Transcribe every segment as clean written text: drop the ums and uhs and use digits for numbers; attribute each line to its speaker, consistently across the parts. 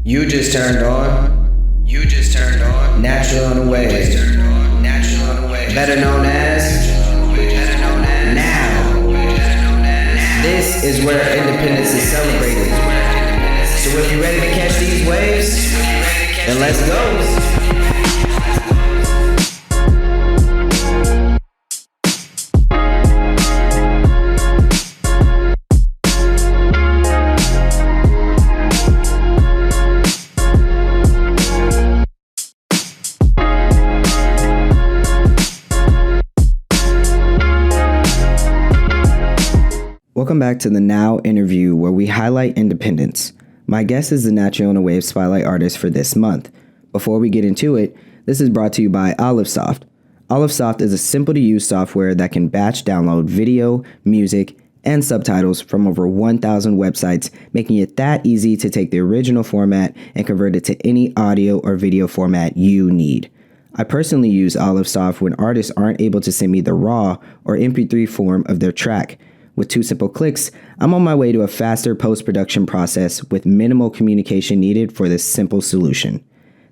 Speaker 1: You just turned on. You just turned on. Natural on the way. Natural on the way. Better known as. Now. This is where independence is celebrated. So if you're ready to catch these waves, then let's go. Welcome back to the Now interview, where we highlight independence. My guest is the Natural on the Wave Spotlight artist for this month. Before we get into it, this is brought to you by OliveSoft. OliveSoft is a simple-to-use software that can batch download video, music, and subtitles from over 1,000 websites, making it that easy to take the original format and convert it to any audio or video format you need. I personally use OliveSoft when artists aren't able to send me the RAW or MP3 form of their track. With 2 simple clicks, I'm on my way to a faster post-production process with minimal communication needed for this simple solution.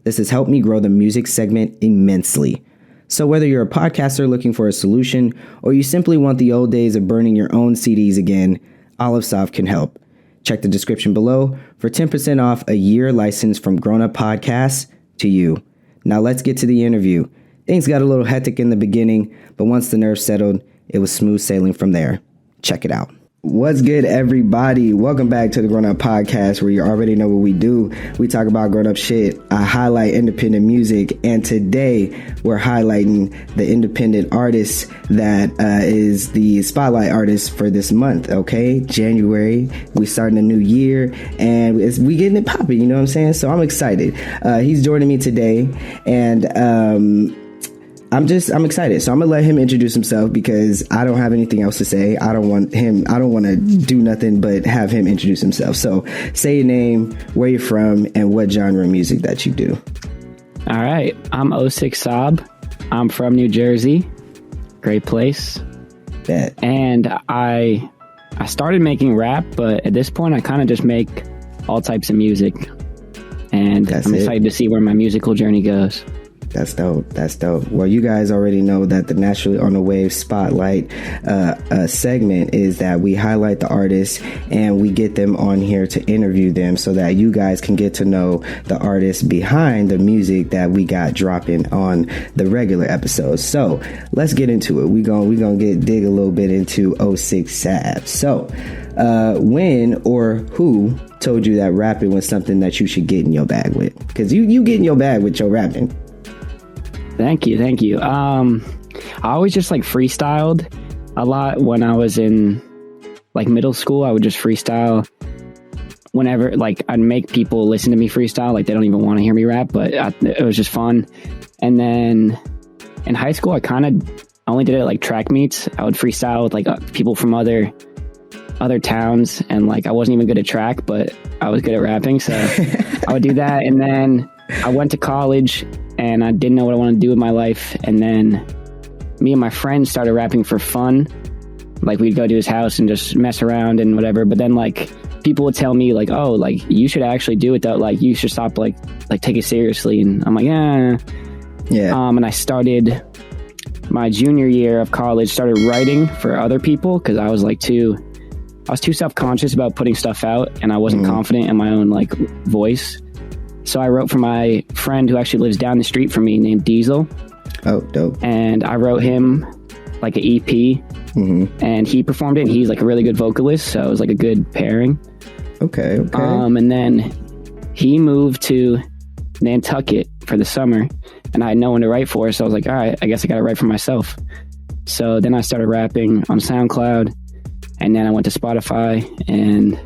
Speaker 1: This has helped me grow the music segment immensely. So whether you're a podcaster looking for a solution, or you simply want the old days of burning your own CDs again, OliveSoft can help. Check the description below for 10% off a year license from Grown Up Podcasts to you. Now let's get to the interview. Things got a little hectic in the beginning, but once the nerves settled, it was smooth sailing from there. Check it out. What's good, everybody? Welcome back to the Grown Up Podcast, where you already know what we do. We talk about grown up shit. I highlight independent music, and today we're highlighting the independent artist that is the spotlight artist for this month. Okay, January. We starting a new year, and we getting it popping. You know what I'm saying? So I'm excited. He's joining me today, and I'm excited. So I'm gonna let him introduce himself because I don't have anything else to say. I don't want to do nothing but have him introduce himself. So say your name, where you're from, and what genre of music that you do.
Speaker 2: All right. I'm 06 Saab. I'm from New Jersey. Great place.
Speaker 1: Bet.
Speaker 2: And I started making rap, but at this point I kind of just make all types of music. And I'm excited to see where my musical journey goes.
Speaker 1: That's dope. That's dope. Well, you guys already know that the Naturally on the Wave Spotlight segment is that we highlight the artists and we get them on here to interview them so that you guys can get to know the artists behind the music that we got dropping on the regular episodes. So let's get into it. We're gonna dig a little bit into 06 Saab. So when or who told you that rapping was something that you should get in your bag with? Because you get in your bag with your rapping.
Speaker 2: Thank you. I always just freestyled a lot when I was in middle school. I would just freestyle whenever, I'd make people listen to me freestyle. They don't even want to hear me rap, but it was just fun. And then in high school, I kind of only did it at track meets. I would freestyle with people from other towns, and I wasn't even good at track, but I was good at rapping, so I would do that. And then I went to college and I didn't know what I wanted to do with my life. And then me and my friends started rapping for fun. We'd go to his house and just mess around and whatever. But then people would tell me oh, you should actually do it though. You should stop take it seriously. And I'm yeah. And I started my junior year of college, started writing for other people because I was too self-conscious about putting stuff out, and I wasn't confident in my own voice. So I wrote for my friend who actually lives down the street from me named Diesel.
Speaker 1: Oh, dope.
Speaker 2: And I wrote him an EP, and he performed it, and he's a really good vocalist, so it was a good pairing.
Speaker 1: Okay.
Speaker 2: And then he moved to Nantucket for the summer, and I had no one to write for, so I was all right, I guess I gotta write for myself. So then I started rapping on SoundCloud, and then I went to Spotify, and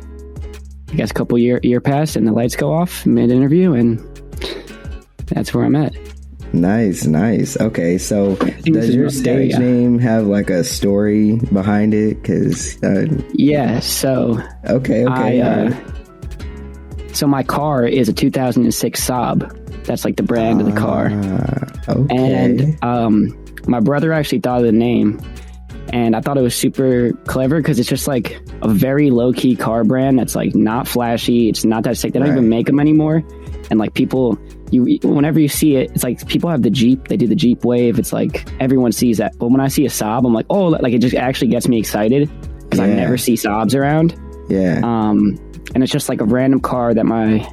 Speaker 2: I guess a couple year passed and the lights go off mid-interview, and that's where I'm at.
Speaker 1: Nice. Okay, so does your stage name have a story behind it?
Speaker 2: So...
Speaker 1: Okay.
Speaker 2: So my car is a 2006 Saab. That's the brand of the car.
Speaker 1: Okay.
Speaker 2: And my brother actually thought of the name, and I thought it was super clever because it's just a very low-key car brand that's not flashy. It's not that sick. They don't even make them anymore. And like people, whenever you see it, it's like people have the Jeep, they do the Jeep wave. It's like everyone sees that. But when I see a Saab, I'm like, oh, like it just actually gets me excited because I never see Saabs around.
Speaker 1: Yeah.
Speaker 2: And it's just like a random car that my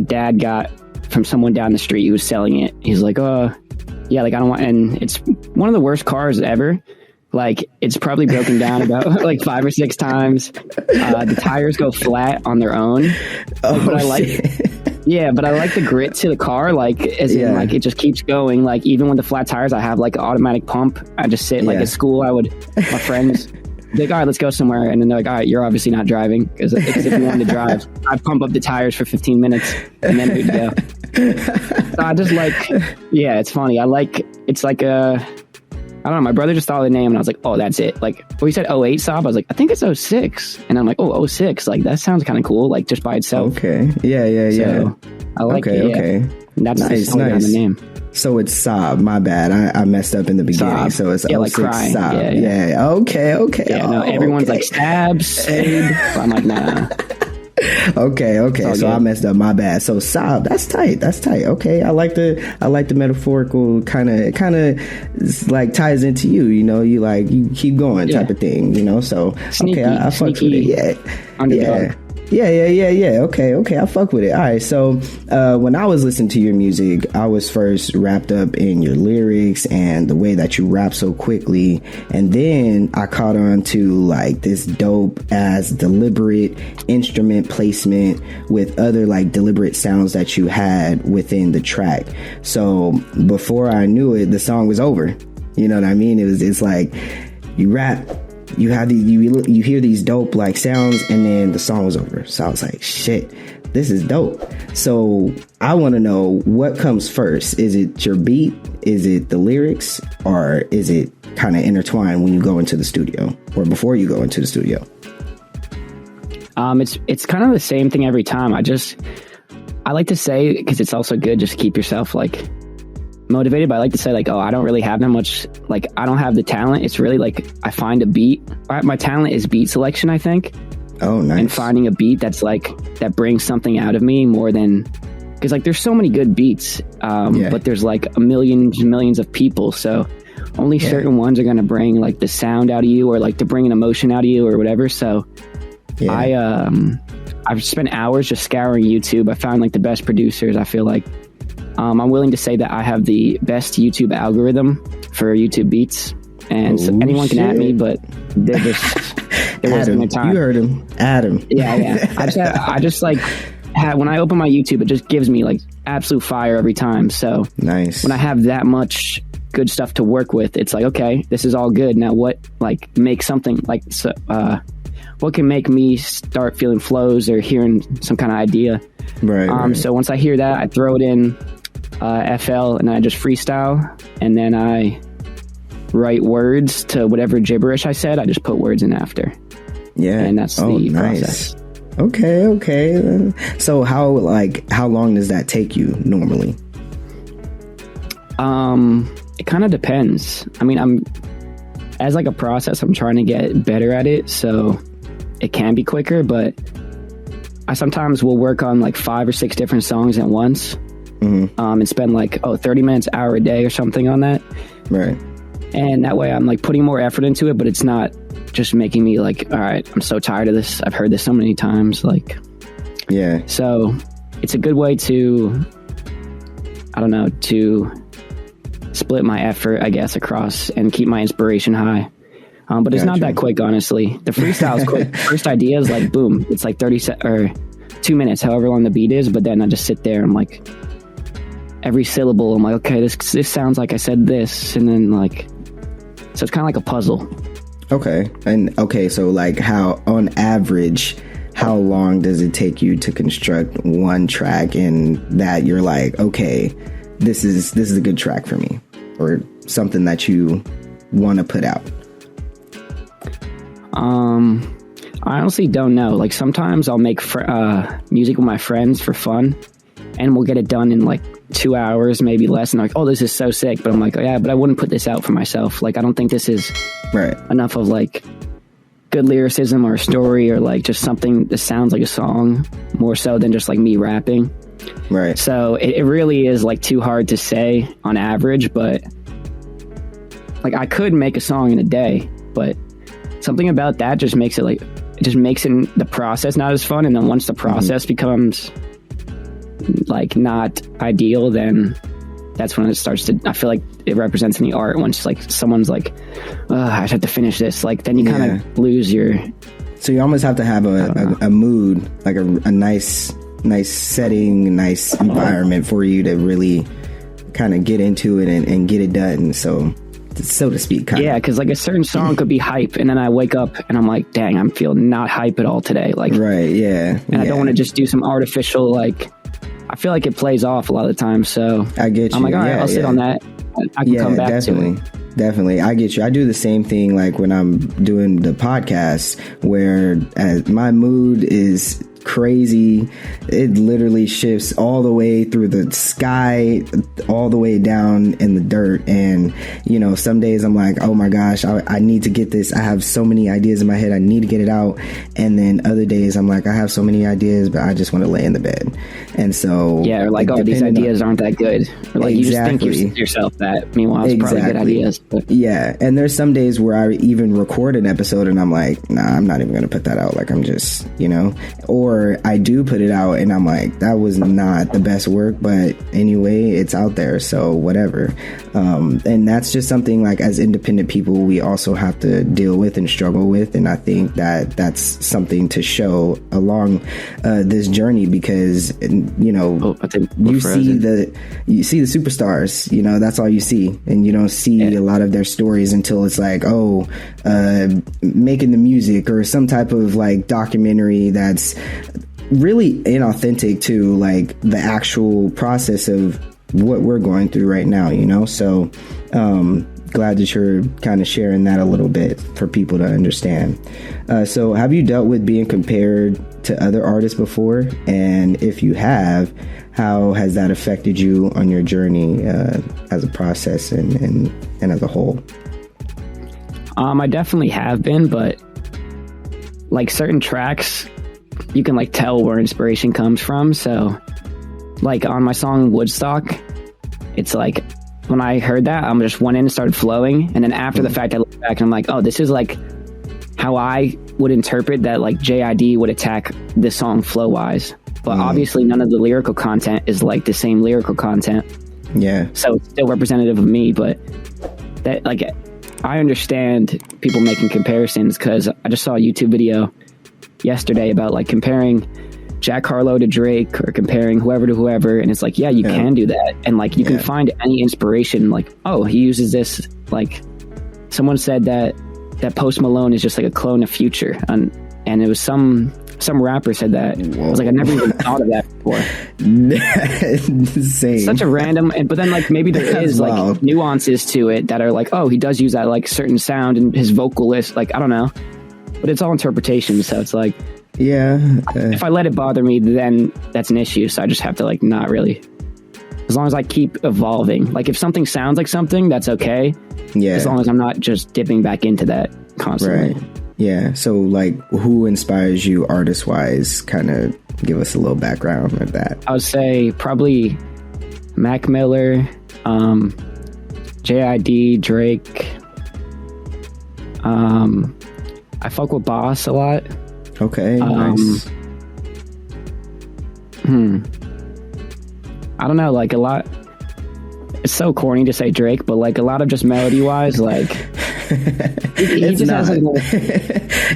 Speaker 2: dad got from someone down the street who was selling it. He's like, yeah, like I don't want, and it's one of the worst cars ever. Like it's probably broken down about like 5 or 6 times. The tires go flat on their own. But I like, but I like the grit to the car. Like as in like it just keeps going. Like even with the flat tires, I have like an automatic pump. I just sit like at school. My friends be like, all right, let's go somewhere. And then they're like, all right, you're obviously not driving because if you wanted to drive, I pump up the tires for 15 minutes and then we'd go. So I just like, it's funny. It's like I don't know. My brother just thought of the name and I was like, oh, that's it. Like, he said 08 Saab. I was like, I think it's 06. And I'm like, oh, 06. Like, that sounds kind of cool. Like, just by itself.
Speaker 1: Okay. Yeah.
Speaker 2: So, I like it. Yeah.
Speaker 1: Okay.
Speaker 2: That's nice. The name.
Speaker 1: So it's Saab. My bad. I messed up in the beginning. Saab. So it's 06 like Saab. Yeah. Okay.
Speaker 2: Yeah, no, everyone's like, Saab. I'm like, nah.
Speaker 1: Okay. So I messed up. My bad. So Saab, that's tight. Okay, I like the metaphorical kind of like ties into you. You know, you keep going type of thing. You know, so
Speaker 2: sneaky,
Speaker 1: okay, I fuck with it.
Speaker 2: Yeah.
Speaker 1: Okay, I fuck with it. All right, so when I was listening to your music, I was first wrapped up in your lyrics and the way that you rap so quickly, and then I caught on to like this dope ass deliberate instrument placement with other like deliberate sounds that you had within the track. So before I knew it, the song was over. You know what I mean? It's like you rap. You have you hear these dope like sounds, and then the song was over. So I was like, shit, this is dope. So I want to know what comes first. Is it your beat? Is it the lyrics? Or is it kind of intertwined when you go into the studio or before you go into the studio?
Speaker 2: It's kind of the same thing every time. I like to say, because it's also good just to keep yourself like motivated, but I like to say like, oh, I don't really have that much, like I don't have the talent. It's really like I find a beat. My talent is beat selection, I think.
Speaker 1: Oh, nice.
Speaker 2: And finding a beat that's like that brings something out of me more than, because like there's so many good beats, but there's like millions of people, so only certain ones are going to bring like the sound out of you or like to bring an emotion out of you or whatever. So I've spent hours just scouring YouTube. I found like the best producers. I feel like I'm willing to say that I have the best YouTube algorithm for YouTube beats, and so anyone can at me, but they're just wasting their time.
Speaker 1: You heard him, Adam.
Speaker 2: Yeah. I just like when I open my YouTube, it just gives me like absolute fire every time. So
Speaker 1: nice.
Speaker 2: When I have that much good stuff to work with, it's like, okay, this is all good. Now what like makes something like what can make me start feeling flows or hearing some kind of idea? Right. So once I hear that, I throw it in FL and I just freestyle, and then I write words to whatever gibberish I said. I just put words in after. Yeah. And that's the process.
Speaker 1: Okay. So how long does that take you normally?
Speaker 2: It kind of depends. I mean, as like a process, I'm trying to get better at it, so it can be quicker, but I sometimes will work on like 5 or 6 different songs at once. And spend like 30 minutes, hour a day or something on that. Right. And that way I'm like putting more effort into it, but it's not just making me like, all right, I'm so tired of this. I've heard this so many times. Like, yeah. So it's a good way to, I don't know, to split my effort, I guess, across and keep my inspiration high. But it's not that quick, honestly. The freestyle is quick. First idea is like, boom, it's like 2 minutes, however long the beat is. But then I just sit there and I'm like, every syllable, I'm like, okay, this sounds like I said this, and then like, so it's kind of like a puzzle. Okay, so like how, on average, how long does it take you to construct one track and that you're like, okay, this is a good track for me, or something that you want to put out? I honestly don't know. Like sometimes I'll make music with my friends for fun, and we'll get it done in like 2 hours, maybe less, and they're like, oh, this is so sick. But I'm like, oh, yeah, but I wouldn't put this out for myself. Like, I don't think this is enough of like good lyricism or a story or like just something that sounds like a song more so than just like me rapping.
Speaker 1: Right.
Speaker 2: So it really is like too hard to say on average, but like I could make a song in a day, but something about that just makes it like, it just makes the process not as fun. And then once the process becomes like not ideal, then that's when it starts to, I feel like it represents in the art. Once like someone's like, I have to finish this, like then you kind of lose your.
Speaker 1: So you almost have to have a mood, like a nice setting, nice environment for you to really kind of get into it and get it done. So to speak, kind of.
Speaker 2: Yeah, because like a certain song could be hype, and then I wake up and I'm like, dang, I'm feeling not hype at all today. Like,
Speaker 1: right, yeah.
Speaker 2: And I don't want to just do some artificial, like, I feel like it plays off a lot of the time. So
Speaker 1: I get you.
Speaker 2: I'm like, all right, I'll sit on that. I can come back to it.
Speaker 1: Definitely. I get you. I do the same thing like when I'm doing the podcast where my mood is crazy. It literally shifts all the way through the sky, all the way down in the dirt. And, you know, some days I'm like, oh my gosh, I need to get this. I have so many ideas in my head. I need to get it out. And then other days I'm like, I have so many ideas, but I just want to lay in the bed. And so,
Speaker 2: yeah, or like, oh, these ideas aren't that good. Or like, you just think yourself that. Meanwhile, it's probably good ideas. But.
Speaker 1: Yeah. And there's some days where I even record an episode and I'm like, nah, I'm not even going to put that out. Like, I'm just, you know, or I do put it out and I'm like, that was not the best work, but anyway, it's out there, so whatever. And that's just something like as independent people we also have to deal with and struggle with, and I think that that's something to show along this journey, because you know, you see the superstars, you know, that's all you see, and you don't see a lot of their stories until it's like, making the music or some type of like documentary that's really inauthentic to like the actual process of what we're going through right now, you know? So glad that you're kind of sharing that a little bit for people to understand. So have you dealt with being compared to other artists before? And if you have, how has that affected you on your journey as a process and as a whole?
Speaker 2: I definitely have been, but like certain tracks, you can like tell where inspiration comes from. So like on my song Woodstock, it's like when I heard that, I just went in and started flowing, and then after the fact I look back and I'm like, oh, this is like how I would interpret that like JID would attack this song flow wise, but obviously none of the lyrical content is like the same lyrical content, so it's still representative of me. But that, like, I understand people making comparisons, because I just saw a YouTube video yesterday about like comparing Jack Harlow to Drake or comparing whoever to whoever, and it's like, yeah, you can do that, and like you can find any inspiration, like, oh, he uses this, like someone said that Post Malone is just like a clone of Future, and it was some rapper said that. I was like, I never even thought of that before.
Speaker 1: Insane.
Speaker 2: Such a random, but then like maybe there is like nuances to it that are like, oh, he does use that like certain sound and his vocalist, like, I don't know, but it's all interpretation. So it's like, if I let it bother me, then that's an issue. So I just have to like not really, as long as I keep evolving. Like if something sounds like something, that's okay. Yeah. As long as I'm not just dipping back into that constantly.
Speaker 1: Right. Yeah. So like, who inspires you artist wise? Kind of give us a little background of that.
Speaker 2: I would say probably Mac Miller, JID, Drake. I fuck with Boss a lot.
Speaker 1: Okay, nice.
Speaker 2: I don't know, like a lot. It's so corny to say Drake, but like a lot of just melody wise, like
Speaker 1: it's not.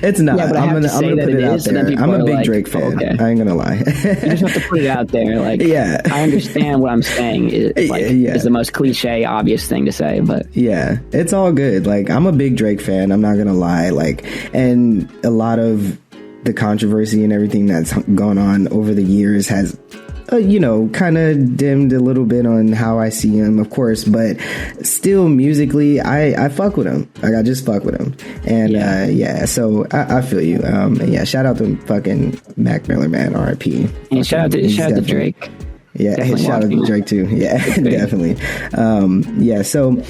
Speaker 1: It's not.
Speaker 2: Yeah, but I'm gonna put it out there.
Speaker 1: I'm a big Drake fan. Okay. I ain't gonna lie.
Speaker 2: You just have to put it out there. Like, I understand what I'm saying is the most cliche, obvious thing to say, but
Speaker 1: yeah, it's all good. Like, I'm a big Drake fan. I'm not gonna lie. Like, and a lot of the controversy and everything that's gone on over the years has, kind of dimmed a little bit on how I see him, of course, but still musically, I fuck with him. Like, I just fuck with him. And so I feel you. And shout out to fucking Mac Miller, man, RIP.
Speaker 2: And shout out to Drake.
Speaker 1: Yeah, shout out to Drake too. Yeah, definitely. So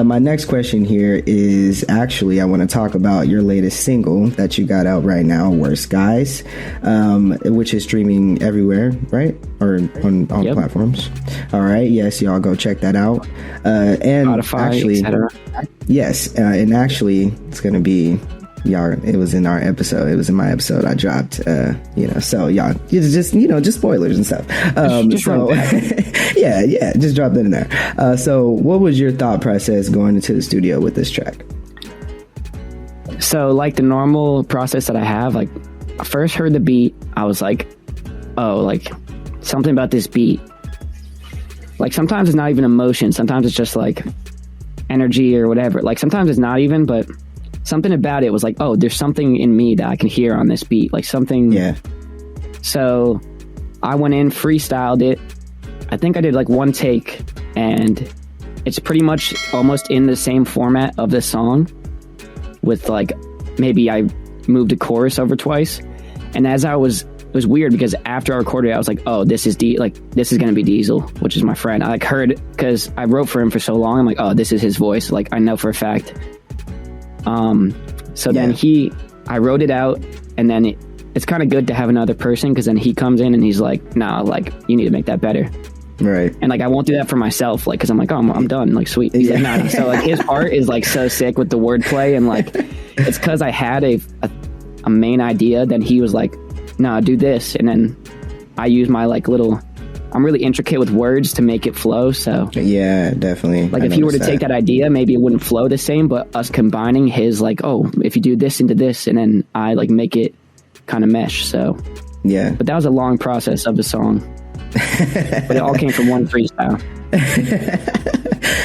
Speaker 1: my next question here is actually I want to talk about your latest single that you got out right now, Worst Guys, which is streaming everywhere, right? Or on platforms. All right. Yes, y'all go check that out. And
Speaker 2: Spotify,
Speaker 1: actually,
Speaker 2: etc.
Speaker 1: Yes, and actually it's going to be... Y'all, it was in our episode. It was in my episode. I dropped, so y'all, just spoilers and stuff. Just drop that in there. So what was your thought process going into the studio with this track?
Speaker 2: So like the normal process that I have, like I first heard the beat, I was like, oh, like something about this beat. Like sometimes it's not even emotion. Sometimes it's just like energy or whatever. Like sometimes it's not even, but something about it was like, oh, there's something in me that I can hear on this beat, like something.
Speaker 1: Yeah.
Speaker 2: So I went in, freestyled it. I think I did like one take, and it's pretty much almost in the same format of the song, with like maybe I moved a chorus over twice. And as it was weird because after I recorded it, I was like, oh, this is gonna be Diesel, which is my friend. I like heard, because I wrote for him for so long. I'm like, oh, this is his voice. Like I know for a fact. Then I wrote it out, and then it's kind of good to have another person, because then he comes in and he's like, nah, like you need to make that better.
Speaker 1: Right.
Speaker 2: And like, I won't do that for myself, like, cause I'm like, oh, I'm done. Like, sweet. He's like, nah. So like his part is like so sick with the wordplay, and like, it's cause I had a main idea. Then he was like, nah, do this. And then I use my like I'm really intricate with words to make it flow. So
Speaker 1: yeah, definitely.
Speaker 2: Like if he were to take that idea, maybe it wouldn't flow the same, but us combining his like, oh, if you do this into this, and then I like make it kind of mesh. So
Speaker 1: yeah,
Speaker 2: but that was a long process of the song, but it all came from one freestyle.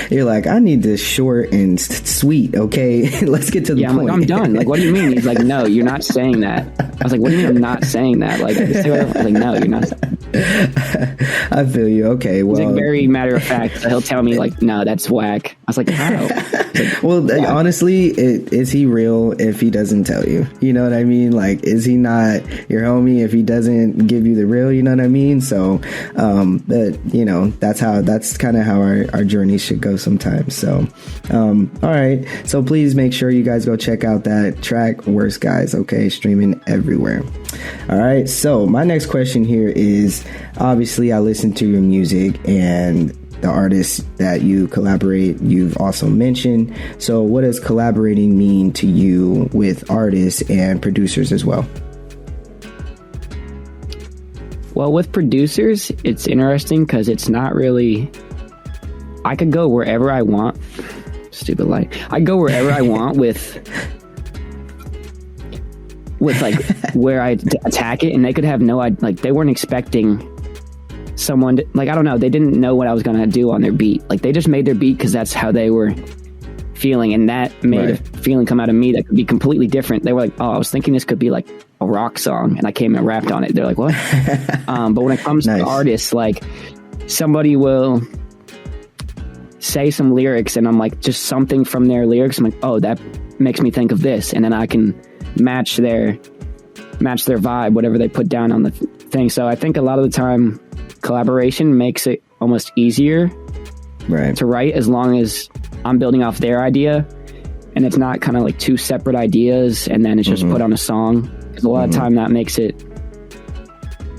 Speaker 1: You're like, I need this short and sweet. Okay, let's get to the point.
Speaker 2: I'm like, I'm done. Like, what do you mean? He's like, no, you're not saying that. I was like, what do you mean I'm not saying that? Like, I was like, no, you're not.
Speaker 1: I feel you. Okay, well,
Speaker 2: he's like very matter of fact. So he'll tell me like, no, that's whack. I was like, how? Like,
Speaker 1: well, honestly, is he real if he doesn't tell you? You know what I mean? Like, is he not your homie if he doesn't give you the real? You know what I mean? So, that's kind of how our journey should go sometimes. So, all right. So please make sure you guys go check out that track, Worst Guys. Okay, streaming everywhere. All right. So my next question here is, obviously, I listen to your music and the artists that you collaborate, you've also mentioned. So what does collaborating mean to you with artists and producers as well?
Speaker 2: Well, with producers, it's interesting because it's not really... I could go wherever I want. Stupid lie. I go wherever I want with like where I attack it, and they could have no... Like, they weren't expecting someone to, like, I don't know, they didn't know what I was gonna do on their beat. Like, they just made their beat because that's how they were feeling, and that made a feeling come out of me that could be completely different. They were like, oh, I was thinking this could be like a rock song, and I came and rapped on it. They're like, what? But when it comes to artists, like, somebody will say some lyrics and I'm like, just something from their lyrics, I'm like, oh, that makes me think of this, and then I can match their vibe, whatever they put down on the thing. So I think a lot of the time collaboration makes it almost easier to write, as long as I'm building off their idea and it's not kind of like two separate ideas and then it's just put on a song. Because a lot of time that makes it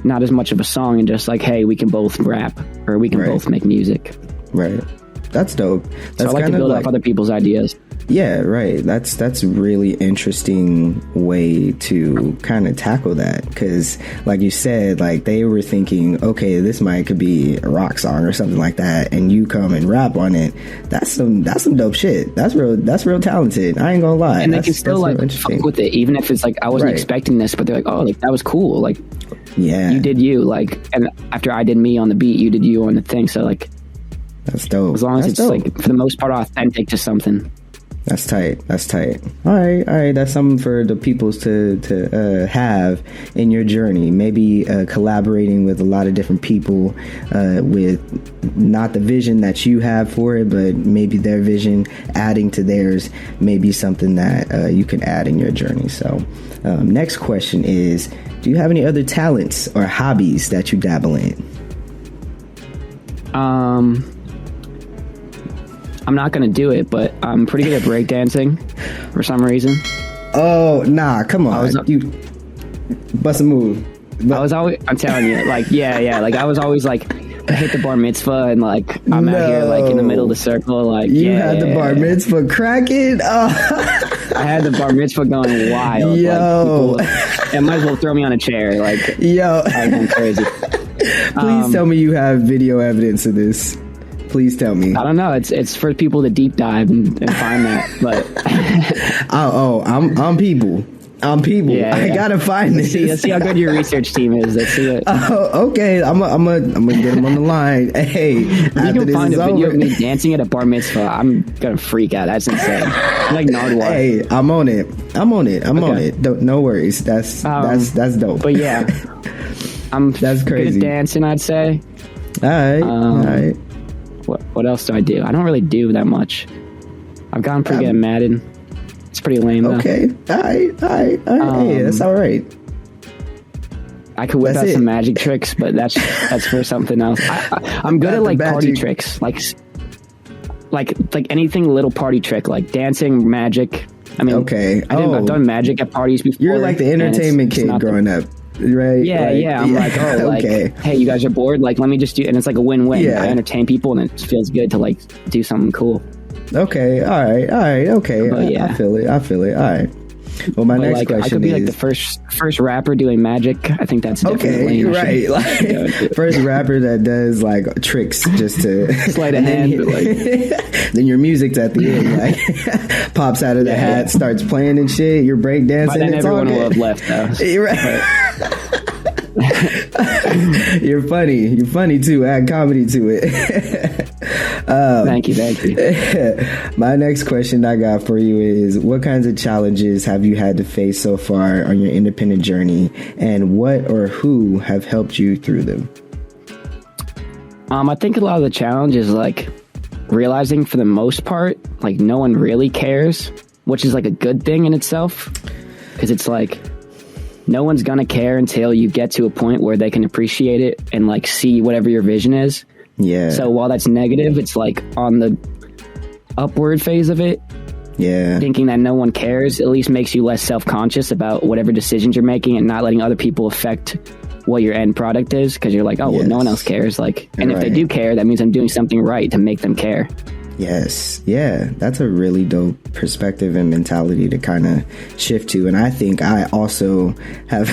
Speaker 2: not as much of a song and just like, hey, we can both rap or we can both make music. Right.
Speaker 1: That's dope.
Speaker 2: So I like to build off other people's ideas.
Speaker 1: Yeah, right. That's a really interesting way to kind of tackle that, because like you said, like they were thinking, okay, this could be a rock song or something like that, and you come and rap on it. That's some dope shit. That's real talented. I ain't gonna lie.
Speaker 2: And they can still like fuck with it, even if it's like I wasn't expecting this, but they're like, oh, like that was cool. Like, yeah, you did you, like, and after I did me on the beat, you did you on the thing. So like,
Speaker 1: that's dope.
Speaker 2: As long as it's like for the most part authentic to something.
Speaker 1: That's tight. All right. That's something for the peoples to have in your journey. Maybe collaborating with a lot of different people with not the vision that you have for it, but maybe their vision adding to theirs may be something that you can add in your journey. So next question is, do you have any other talents or hobbies that you dabble in?
Speaker 2: I'm not gonna do it, but I'm pretty good at breakdancing for some reason.
Speaker 1: Oh, nah, come on. You bust a move.
Speaker 2: I'm telling you, like, yeah. Like, I was always like, I hit the bar mitzvah and like, I'm out here like in the middle of the circle. Like,
Speaker 1: you had the bar mitzvah cracking? Oh.
Speaker 2: I had the bar mitzvah going wild.
Speaker 1: Yo.
Speaker 2: Like, it might as well throw me on a chair. Like,
Speaker 1: yo.
Speaker 2: I was going crazy.
Speaker 1: Please tell me you have video evidence of this. Please tell me.
Speaker 2: I don't know. It's for people to deep dive and find that. But
Speaker 1: I'm people. Yeah. I gotta find this.
Speaker 2: Let's see how good your research team is. Let's see it.
Speaker 1: Oh, okay. I'm gonna get him on the line. Hey,
Speaker 2: if you can find a video of me dancing at a bar mitzvah, I'm gonna freak out. That's insane. I'm like Nardwar.
Speaker 1: Hey, I'm on it. I'm on it. No worries. That's dope.
Speaker 2: But yeah,
Speaker 1: that's crazy.
Speaker 2: Good at dancing, I'd say.
Speaker 1: All right.
Speaker 2: What else do I do? I don't really do that much. I've gotten pretty good at Madden. It's pretty lame, though.
Speaker 1: Okay. All right. Hey, that's all right.
Speaker 2: I could whip out some magic tricks, but that's for something else. I'm good at like party tricks, like anything little party trick, like dancing, magic. I mean,
Speaker 1: okay.
Speaker 2: I've done magic at parties before.
Speaker 1: You're like the entertainment kid growing up. Right?
Speaker 2: Yeah. I'm like, okay. Hey, you guys are bored? Like, let me just do, and it's like a win-win.
Speaker 1: Yeah.
Speaker 2: I entertain people, and it feels good to like do something cool.
Speaker 1: Okay, all right, okay. I feel it. All right. Well, my next question
Speaker 2: I could be like the first rapper doing magic. I think that's definitely
Speaker 1: right. Like first rapper that does like tricks just to
Speaker 2: sleight of hand. But like,
Speaker 1: then your music's at the end, like pops out of the hat, starts playing and shit. You're breakdancing.
Speaker 2: But then everyone will have left though.
Speaker 1: You're right. You're funny. You're funny too. Add comedy to it.
Speaker 2: Thank you.
Speaker 1: My next question I got for you is, what kinds of challenges have you had to face so far on your independent journey, and what or who have helped you through them?
Speaker 2: I think a lot of the challenge is like realizing for the most part, like no one really cares, which is like a good thing in itself, because it's like no one's gonna care until you get to a point where they can appreciate it and like see whatever your vision is.
Speaker 1: Yeah.
Speaker 2: So while that's negative, it's like on the upward phase of it.
Speaker 1: Yeah.
Speaker 2: Thinking that no one cares at least makes you less self-conscious about whatever decisions you're making and not letting other people affect what your end product is, because you're like, well, no one else cares. Like, and if they do care, that means I'm doing something right to make them care.
Speaker 1: Yes. Yeah. That's a really dope perspective and mentality to kind of shift to. And I think I also have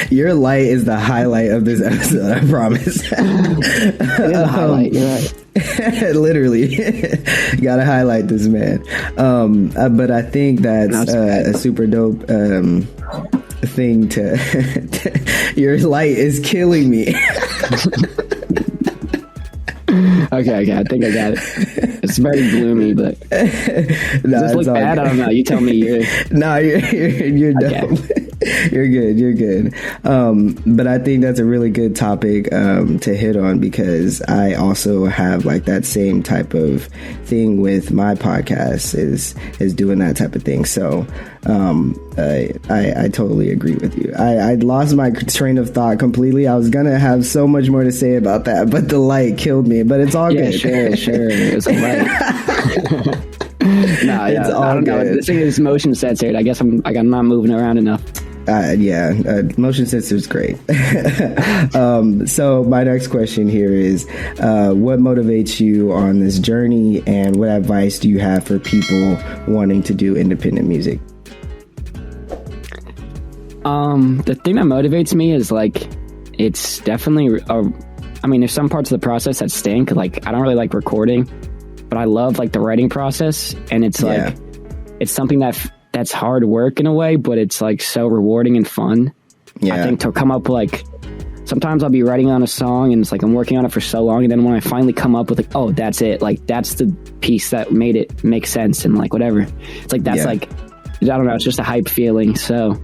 Speaker 1: your light is the highlight of this episode. I promise.
Speaker 2: It is a highlight. You're right.
Speaker 1: Literally. Gotta highlight this man. But I think that's a super dope thing to your light is killing me.
Speaker 2: Okay, I think I got it. It's very gloomy, but does this look bad? I don't know. You tell me. You're
Speaker 1: dope. You're good. But I think that's a really good topic to hit on, because I also have like that same type of thing with my podcast is doing that type of thing. So I totally agree with you. I lost my train of thought completely. I was gonna have so much more to say about that, but the light killed me. But it's all good.
Speaker 2: Sure. It's all right. I don't know. This thing is motion censored. I guess I'm not moving around enough.
Speaker 1: Motion sensor is great. So my next question here is, what motivates you on this journey, and what advice do you have for people wanting to do independent music?
Speaker 2: The thing that motivates me is like, it's definitely there's some parts of the process that stink. Like, I don't really like recording, but I love like the writing process, and it's like it's something that's hard work in a way, but it's like so rewarding and fun. Yeah. I think to come up, like, sometimes I'll be writing on a song and it's like I'm working on it for so long, and then when I finally come up with like, oh, that's it, like that's the piece that made it make sense, and like whatever, it's like that's like, I don't know, it's just a hype feeling. So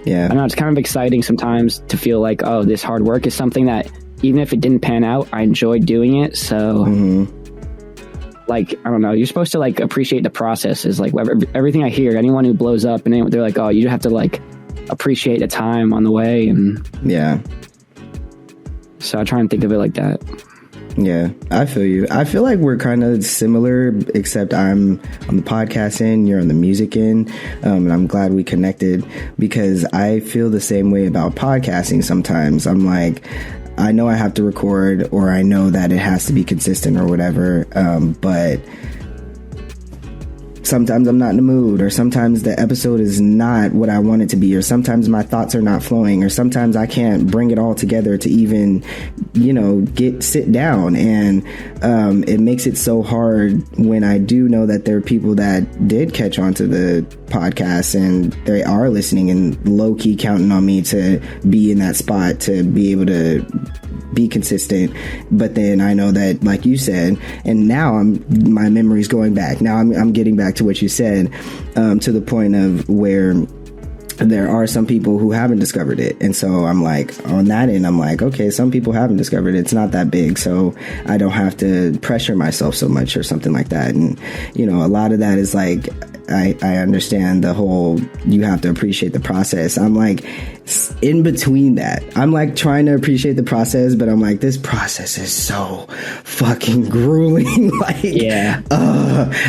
Speaker 2: I don't know, it's kind of exciting sometimes to feel like, oh, this hard work is something that even if it didn't pan out, I enjoyed doing it. So like, I don't know, you're supposed to like appreciate the process. Is like everything I hear, anyone who blows up and they're like, oh, you have to like appreciate the time on the way. And so I try and think of it like that.
Speaker 1: Yeah, I feel you. I feel like we're kind of similar, except I'm on the podcast end, you're on the music end, and I'm glad we connected because I feel the same way about podcasting sometimes. I'm like, I know I have to record, or I know that it has to be consistent or whatever, but sometimes I'm not in the mood, or sometimes the episode is not what I want it to be, or sometimes my thoughts are not flowing, or sometimes I can't bring it all together to even, sit down. And it makes it so hard when I do know that there are people that did catch on to the podcast and they are listening and low key counting on me to be in that spot, to be able to be consistent. But then I know that, like you said, and now my memory's going back. Now I'm getting back to what you said, to the point of where there are some people who haven't discovered it. And so I'm like, on that end, I'm like, okay, some people haven't discovered it. It's not that big, so I don't have to pressure myself so much or something like that. And, a lot of that is like, I understand the whole, you have to appreciate the process. I'm like in between that. I'm like trying to appreciate the process, but I'm like, this process is so fucking grueling.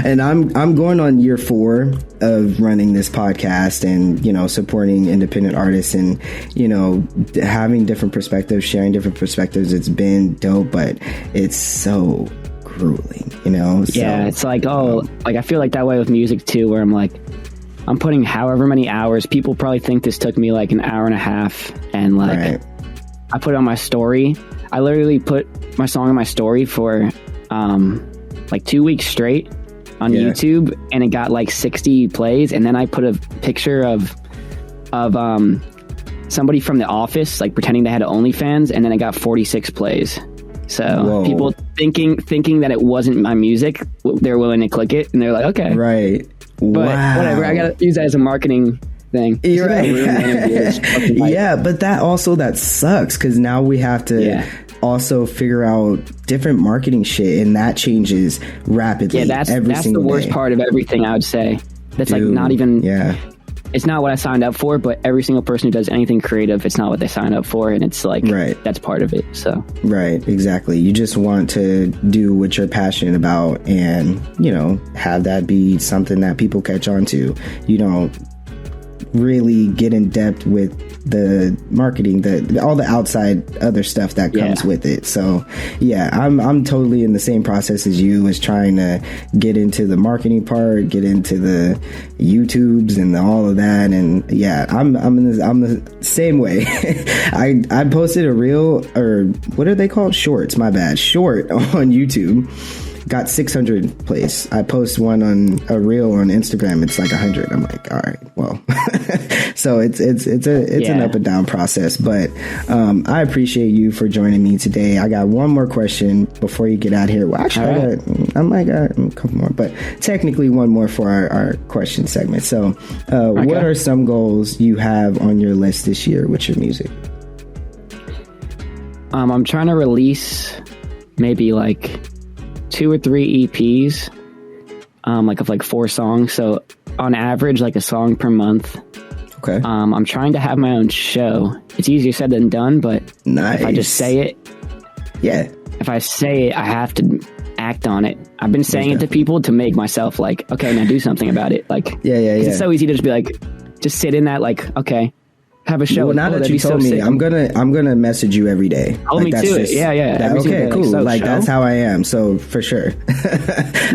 Speaker 1: And I'm going on year 4 of running this podcast and, supporting independent artists and, having different perspectives, sharing different perspectives. It's been dope, but it's so grueling,
Speaker 2: Yeah, it's like, I feel like that way with music too, where I'm like, I'm putting however many hours. People probably think this took me like an hour and a half, and like, right. I put it on my story. I literally put my song on my story for like 2 weeks straight on YouTube, and it got like 60 plays. And then I put a picture of somebody from The Office, like pretending they had OnlyFans, and then it got 46 plays. So Whoa. People thinking that it wasn't my music, they're willing to click it, and they're like, okay,
Speaker 1: right,
Speaker 2: but whatever. I gotta use that as a marketing thing.
Speaker 1: You're right. Yeah, but that sucks, because now we have to also figure out different marketing shit, and that changes rapidly. Yeah, that's the worst part of everything, I would say. That's like not even. Yeah. It's not what I signed up for, but every single person who does anything creative, it's not what they signed up for. And it's like, that's part of it. So, right, exactly. You just want to do what you're passionate about and, have that be something that people catch on to. You don't really get in depth with the marketing, all the outside other stuff that comes with it. So I'm totally in the same process as you, is trying to get into the marketing part, get into the YouTubes and all of that. And I'm the same way. I posted a reel, or what are they called? Shorts, my bad. Short on YouTube. Got 600 plays. I post one on a reel on Instagram, it's like 100. I'm like, all right, well. So it's an up and down process, but I appreciate you for joining me today. I got one more question before you get out here. Well, actually, I might got a couple more, but technically one more for our question segment. So what are some goals you have on your list this year with your music?
Speaker 2: I'm trying to release maybe like 2 or 3 EPs, of 4 songs. So on average, like a song per month. Okay. I'm trying to have my own show. It's easier said than done, but if I just say it, if I say it, I have to act on it. I've been saying it to people to make myself like, okay, now do something about it. Like, it's so easy to just be like, just sit in that, like, okay, have a show.
Speaker 1: Well, now that you told me, I'm gonna message you every day.
Speaker 2: Hold me to it. Yeah.
Speaker 1: Okay, cool. Like that's how I am. So for sure.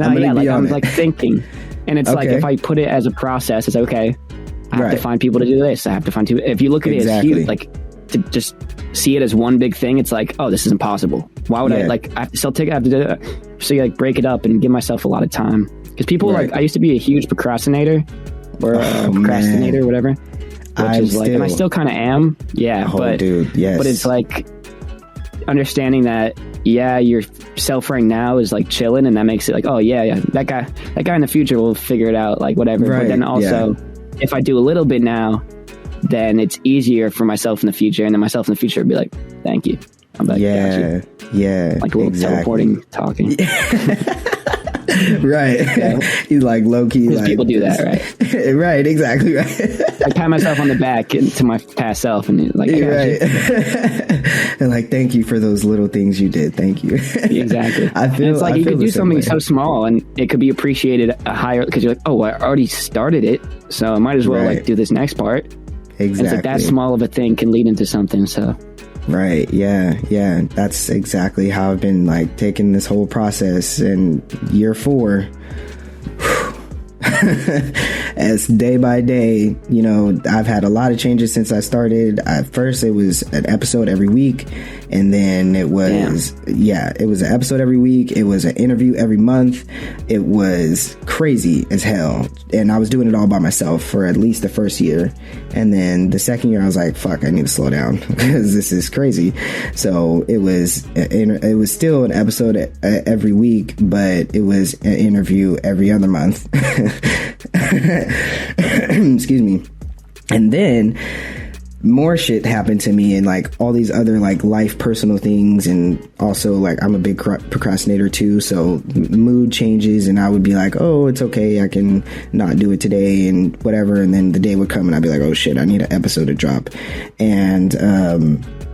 Speaker 2: I'm like thinking, and it's like if I put it as a process, it's okay. I have to find people to do this. I have to find people. If you look at it as huge, like to just see it as one big thing, it's like, oh, this is impossible. Why would I have to sell tickets? I have to do it. So you like break it up and give myself a lot of time, because people I used to be a huge procrastinator or whatever. And I still kind of am, but it's like understanding that, your self right now is like chilling, and that makes it like, oh that guy in the future will figure it out, like whatever. But then also, if I do a little bit now, then it's easier for myself in the future, and then myself in the future would be like, thank you. I'm like, like a little teleporting, talking.
Speaker 1: Right.
Speaker 2: Yeah.
Speaker 1: He's like low key. Like,
Speaker 2: people do that, right?
Speaker 1: Right. Exactly. Right.
Speaker 2: I pat myself on the back to my past self, and like, I got
Speaker 1: right. And like, thank you for those little things you did. Thank you.
Speaker 2: Exactly.
Speaker 1: I feel
Speaker 2: and it's like you could do something
Speaker 1: way.
Speaker 2: so small, and it could be appreciated a higher because you're like, oh, I already started it, so I might as well like do this next part.
Speaker 1: Exactly.
Speaker 2: And it's like that small of a thing can lead into something. So.
Speaker 1: Right. Yeah. Yeah. That's exactly how I've been like taking this whole process. And year 4, as day by day, you know, I've had a lot of changes since I started. At first, it was an episode every week. And then it was, it was an episode every week. It was an interview every month. It was crazy as hell. And I was doing it all by myself for at least the first year. And then the second year, I was like, fuck, I need to slow down because this is crazy. So it was still an episode every week, but it was an interview every other month. Excuse me. And then more shit happened to me and like all these other like life personal things, and also like I'm a big procrastinator too, so mood changes and I would be like, oh, it's okay, I can not do it today and whatever, and then the day would come and I'd be like, oh shit, I need an episode to drop. And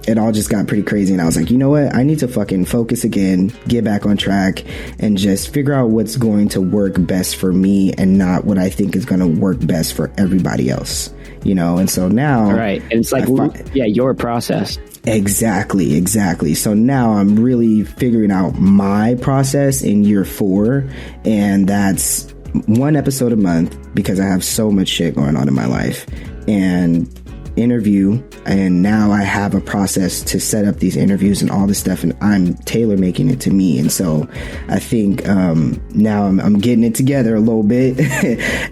Speaker 1: it all just got pretty crazy, and I was like, you know what, I need to fucking focus again, get back on track, and just figure out what's going to work best for me and not what I think is going to work best for everybody else. You know, and so now... Right.
Speaker 2: And it's like, your process.
Speaker 1: Exactly. So now I'm really figuring out my process in year 4. And that's 1 episode a month because I have so much shit going on in my life. And interview, and now I have a process to set up these interviews and all this stuff, and I'm tailor making it to me. And so I think now I'm getting it together a little bit.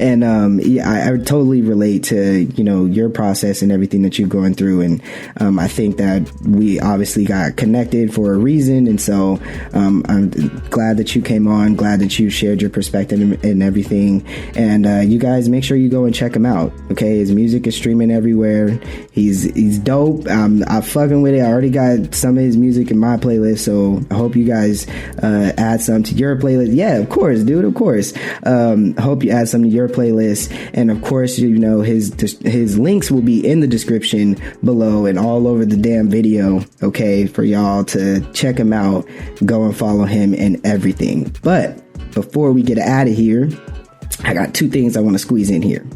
Speaker 1: And I totally relate to, you know, your process and everything that you're going through. And I think that we obviously got connected for a reason, and so I'm glad that you came on, glad that you shared your perspective and everything. And you guys make sure you go and check him out. Okay, his music is streaming everywhere. He's dope. I'm fucking with it. I already got some of his music in my playlist, so I hope you guys add some to your playlist. Yeah, of course, dude, of course. I hope you add some to your playlist, and of course, you know, his links will be in the description below and all over the damn video. Okay, for y'all to check him out, go and follow him and everything. But before we get out of here, I got 2 things I want to squeeze in here.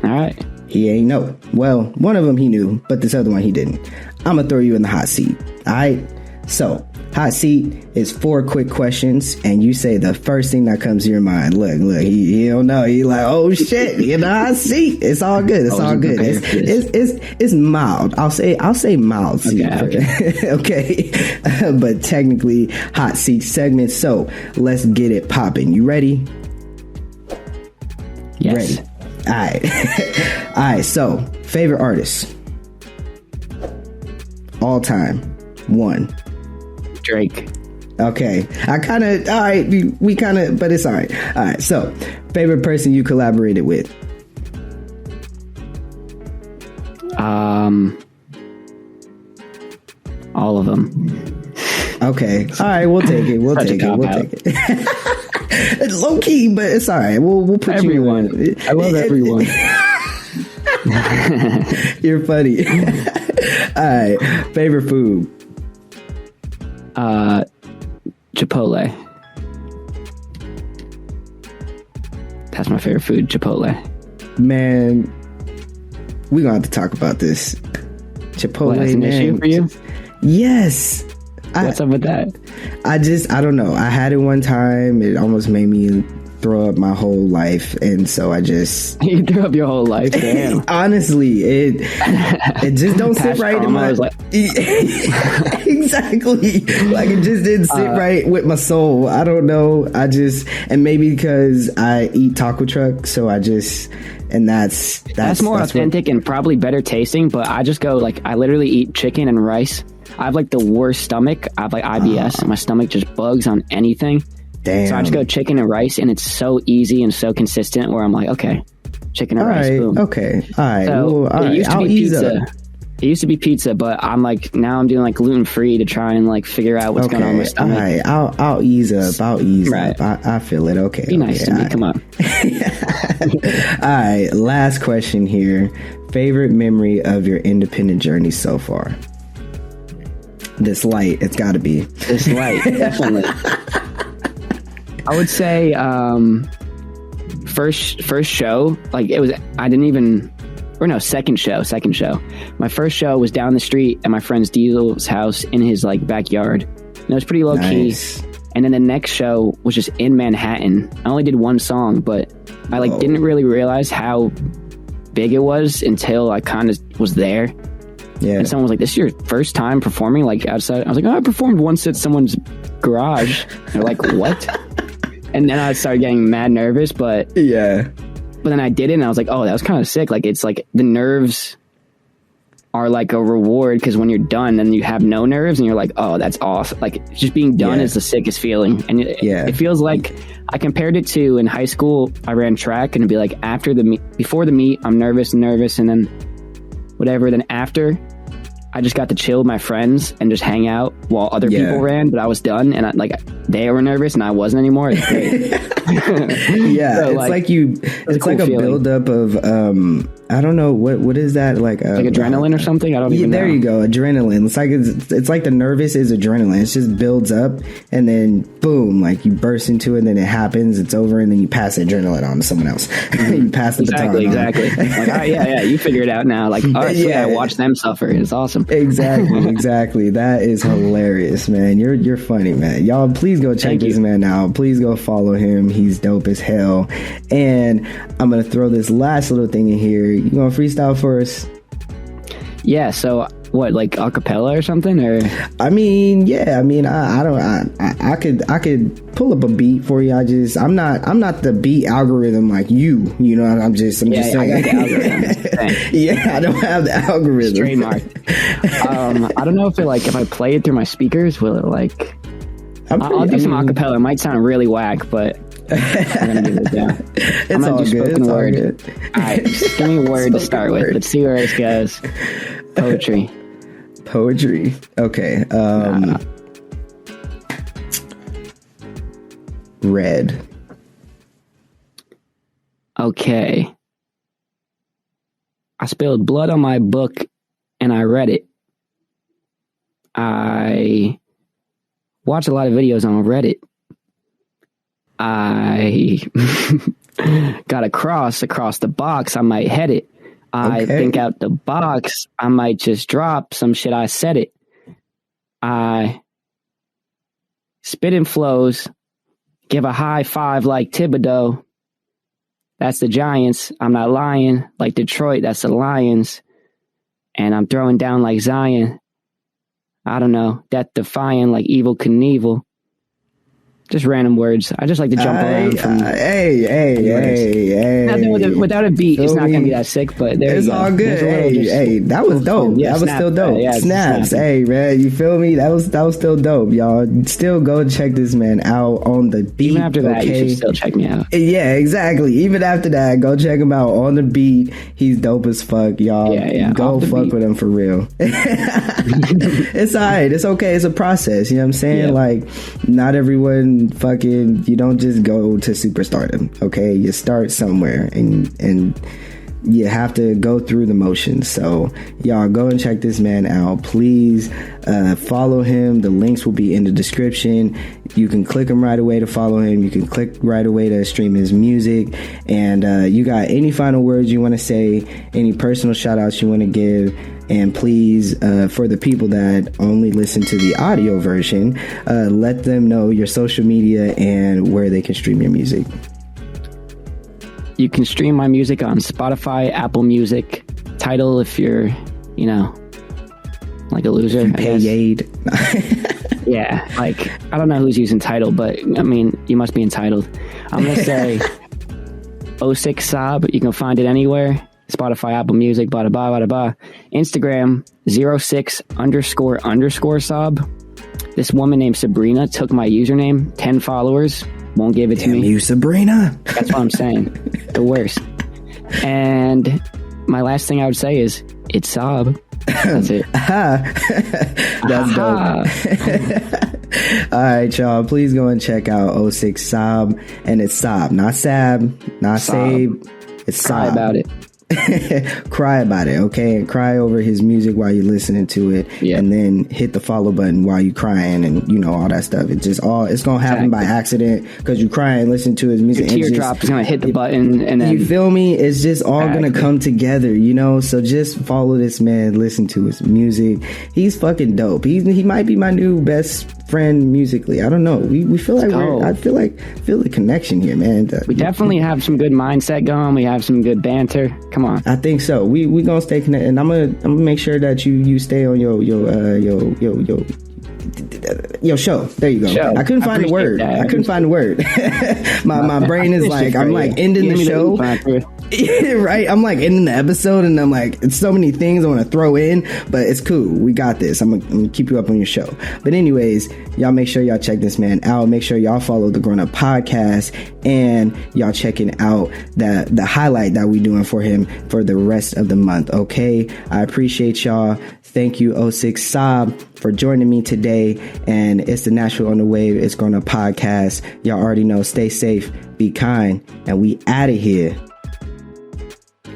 Speaker 2: All right.
Speaker 1: He ain't know. Well, one of them he knew, but this other one he didn't. I'm going to throw you in the hot seat. All right? So, hot seat is 4 quick questions, and you say the first thing that comes to your mind. Look, he don't know. He like, oh shit, you in the hot seat. It's all good. It's all good. It's mild. I'll say mild seat. Okay. Okay. But technically, hot seat segment. So, let's get it popping. You ready?
Speaker 2: Yes.
Speaker 1: Ready. All right. So, favorite artist all time. 1.
Speaker 2: Drake.
Speaker 1: Okay. All right. We kind of, but it's all right. All right. So, favorite person you collaborated with?
Speaker 2: All of them.
Speaker 1: Okay. All right. We'll take it. We'll take it. It's low key, but it's all right. We'll put
Speaker 2: everyone. I love everyone.
Speaker 1: You're funny. All right. Favorite food?
Speaker 2: Chipotle. That's my favorite food, Chipotle.
Speaker 1: Man, we're gonna have to talk about this. Chipotle,
Speaker 2: that's an issue for you?
Speaker 1: Yes.
Speaker 2: What's up with that?
Speaker 1: I don't know. I had it one time. It almost made me throw up my whole life, and so I just
Speaker 2: you threw up your whole life. Damn.
Speaker 1: Honestly, it just don't sit right in my exactly. Like it just didn't sit right with my soul. I don't know. And maybe because I eat taco truck, so I just that's
Speaker 2: more authentic and probably better tasting. But I just go I literally eat chicken and rice. I have the worst stomach. I have IBS, and my stomach just bugs on anything.
Speaker 1: Damn.
Speaker 2: So I just go chicken and rice, and it's so easy and so consistent where I'm like, okay, chicken and rice, boom.
Speaker 1: Okay, all right.
Speaker 2: So
Speaker 1: well,
Speaker 2: it used to be pizza. It used to be pizza, but I'm like, now I'm doing like gluten free to try and like figure out what's going on with my stomach.
Speaker 1: All right, I'll ease up.
Speaker 2: Right.
Speaker 1: I feel it. Okay.
Speaker 2: Be nice to me. Come on.
Speaker 1: All right. Last question here. Favorite memory of your independent journey so far? This light. It's got to be.
Speaker 2: This light, definitely. I would say first show. Like it was. I didn't even. Or no, second show. My first show was down the street at my friend's Diesel's house in his like backyard. And it was pretty low key. And then the next show was just in Manhattan. I only did one song, but I like didn't really realize how big it was until I kind of was there. Yeah. And someone was like, "This is your first time performing like outside?" I was like, "Oh, I performed once at someone's garage." They're like, "What?" And then I started getting mad nervous, but
Speaker 1: yeah.
Speaker 2: But then I did it, and I was like, "Oh, that was kind of sick." Like it's like the nerves are like a reward, because when you're done, then you have no nerves, and you're like, "Oh, that's awesome!" Like just being done is the sickest feeling, and it feels like I compared it to in high school. I ran track, and it'd be like after the meet, before the meet, I'm nervous, and then whatever. Then after, I just got to chill with my friends and just hang out while other people ran, but I was done, and they were nervous and I wasn't anymore. It's great.
Speaker 1: So, it's like a buildup of I don't know what is that like
Speaker 2: adrenaline or something. I don't even know.
Speaker 1: There you go, adrenaline. It's like the nervous is adrenaline. It just builds up and then boom, like you burst into it, and then it happens, it's over, and then you pass the adrenaline on to someone else. You pass the baton.
Speaker 2: Exactly. Like, all right, you figure it out now. Like, all right, I watch them suffer. It's awesome.
Speaker 1: Exactly. That is hilarious, man. You're funny, man. Y'all, please go check this man out. Please go follow him. He's dope as hell. And I'm gonna throw this last little thing in here. You gonna freestyle for us?
Speaker 2: Yeah. So what, like acapella or something? Or
Speaker 1: I could pull up a beat for you. I'm not the beat algorithm like you. You know, I'm just saying.
Speaker 2: I got the algorithm.
Speaker 1: Yeah, I don't have the algorithm.
Speaker 2: Trademark. I don't know if if I play it through my speakers, will it like? I'll do some acapella. It might sound really whack, but I'm gonna give it down.
Speaker 1: I'm gonna do spoken word.
Speaker 2: All right, just give me a word to start with. Let's see where this goes. Poetry. Okay.
Speaker 1: Red.
Speaker 2: Okay. I spilled blood on my book and I read it. I watch a lot of videos on Reddit. I got a cross across the box. I might head it. I think out the box. I might just drop some shit. I said it. I spit in flows. Give a high five like Thibodeau. That's the Giants. I'm not lying. Like Detroit, that's the Lions. And I'm throwing down like Zion. I don't know. Death defying like Evil Knievel. Just random words. I just like to jump around from.
Speaker 1: Hey.
Speaker 2: Without a beat, it's not going to be that sick, but there
Speaker 1: it's
Speaker 2: you go.
Speaker 1: All good. Hey, that was dope.
Speaker 2: Yeah,
Speaker 1: that was still dope. Snaps. Hey, man, you feel me? That was still dope, y'all. Still go check this man out on the beat.
Speaker 2: Even after that, you should still check me out.
Speaker 1: Yeah, exactly. Even after that, go check him out on the beat. He's dope as fuck, y'all.
Speaker 2: Yeah.
Speaker 1: Go fuck with him for real. It's alright. It's okay. It's a process. You know what I'm saying? Yeah. Like, not everyone you don't just go to superstardom. Okay, you start somewhere and you have to go through the motions. So y'all go and check this man out. Please follow him. The links will be in the description. You can click him right away to follow him. You can click right away to stream his music. And you got any final words you want to say, any personal shout outs you want to give. And please, for the people that only listen to the audio version, let them know your social media and where they can stream your music. You can stream my music on Spotify, Apple Music, Tidal if you're, like a loser. Paid.
Speaker 2: Yeah, like, I don't know who's using Tidal, but, I mean, you must be entitled. I'm going to say 06 Saab. You can find it anywhere. Spotify, Apple Music, blah, blah, blah, blah. Instagram, 06___ Saab. This woman named Sabrina took my username, 10 followers, won't give it to me. Damn you, Sabrina. That's what I'm saying. The worst. And my last thing I would say is, it's Saab. That's it.
Speaker 1: That's dope. All right, y'all. Please go and check out 06 Saab, and it's Saab, not Saab, not Saab. It's Saab.
Speaker 2: Cry about it.
Speaker 1: Cry about it, okay? And cry over his music while you're listening to it, and then hit the follow button while you're crying, and all that stuff. It's gonna happen by accident because you cry and listen to his music.
Speaker 2: Your teardrop is gonna hit the button, and then
Speaker 1: you feel me? It's just all gonna come together, So just follow this man, listen to his music. He's fucking dope. He might be my new best friend musically. I don't know. We feel like I feel the connection here, man.
Speaker 2: We definitely have some good mindset going. We have some good banter. Come on.
Speaker 1: I think so. We gonna stay connected, and I'm gonna make sure that you stay on your show. There you go.
Speaker 2: Show.
Speaker 1: I couldn't find the word. My brain is like, I'm like ending the show. Right? I'm like ending the episode, and I'm like, it's so many things I want to throw in, but it's cool. We got this. I'm gonna keep you up on your show. But anyways, y'all make sure y'all check this man out. Make sure y'all follow the Grown Up Podcast, and y'all checking out the highlight that we doing for him for the rest of the month. Okay, I appreciate y'all. Thank you, 06 Saab, for joining me today. And it's the Nashville on the Wave. It's Grown Up Podcast. Y'all already know. Stay safe, be kind, and we out of here.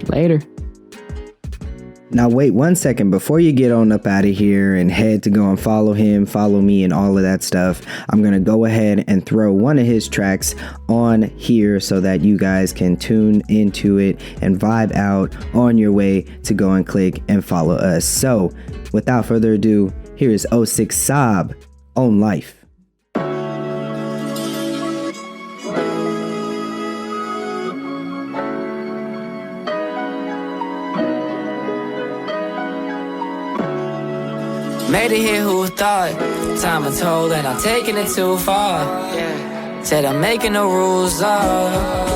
Speaker 2: Later.
Speaker 1: Now wait 1 second before you get on up out of here and head to go and follow him, follow me, and all of that stuff. I'm gonna go ahead and throw one of his tracks on here so that you guys can tune into it and vibe out on your way to go and click and follow us. So without further ado, here is 06 Saab, Own Life.
Speaker 3: Made it here, who thought? Time untold and I'm taking it too far. Said I'm making the rules up.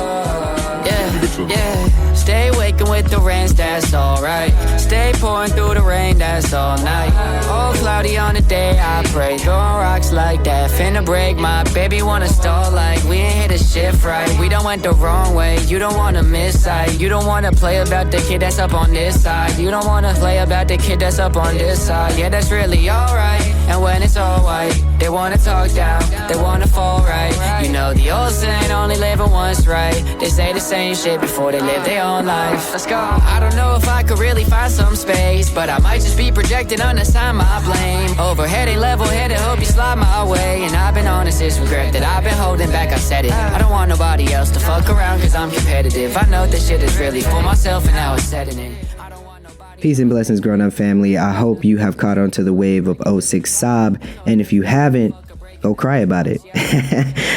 Speaker 3: Stay waking with the rains, that's alright. Stay pouring through the rain, that's all night. All cloudy on the day, I pray. Throwing rocks like that, finna break. My baby wanna stall like we ain't hit a shift right. We done went the wrong way, you don't wanna miss sight. You don't wanna play about the kid that's up on this side. You don't wanna play about the kid that's up on this side. Yeah, that's really alright. And when it's all white, they wanna talk down, they wanna fall right. You know the old saying, only living once, right? They say the same shit before they live their own life. Let's go. I don't know if I could really find some space, but I might just be projecting, unassign my blame. Overhead ain't level-headed, hope you slide my way. And I've been honest, it's regret that I've been holding back, I said it. I don't want nobody else to fuck around cause I'm competitive. I know this shit is really for myself and now it's setting in.
Speaker 1: Peace and blessings, Grown Up family. I hope you have caught on to the wave of 06 Saab, and if you haven't, go cry about it.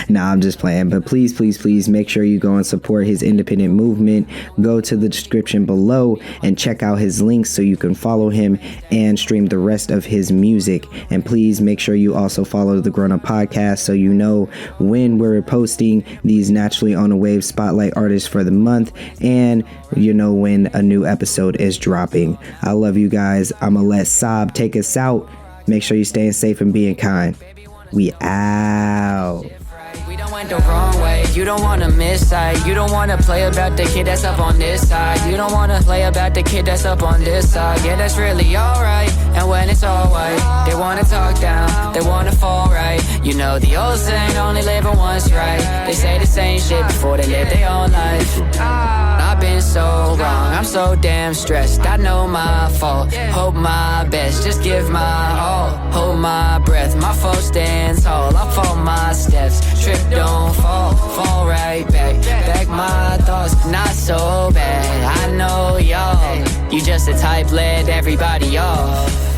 Speaker 1: Nah, I'm just playing. But please make sure you go and support his independent movement. Go to the description below and check out his links so you can follow him and stream the rest of his music. And please make sure you also follow the Grown Up Podcast so you know when we're posting these Naturally on the Wave Spotlight artists for the month, and you know when a new episode is dropping. I love you guys. I'm gonna let Saab take us out. Make sure you're staying safe and being kind. We out.
Speaker 3: We done went the wrong way. You don't wanna miss sight. You don't wanna play about the kid that's up on this side. You don't wanna play about the kid that's up on this side. Yeah, that's really alright. And when it's all white, they wanna talk down, they wanna fall right. You know the old saying, only living once, right? They say the same shit before they live their own life. I've been so wrong, I'm so damn stressed. I know my fault, hope my best, just give my all. Hold my breath, my foe stands tall. I fall my steps, trip don't fall right back. Back my thoughts, not so bad. I know y'all, you just the type let everybody off.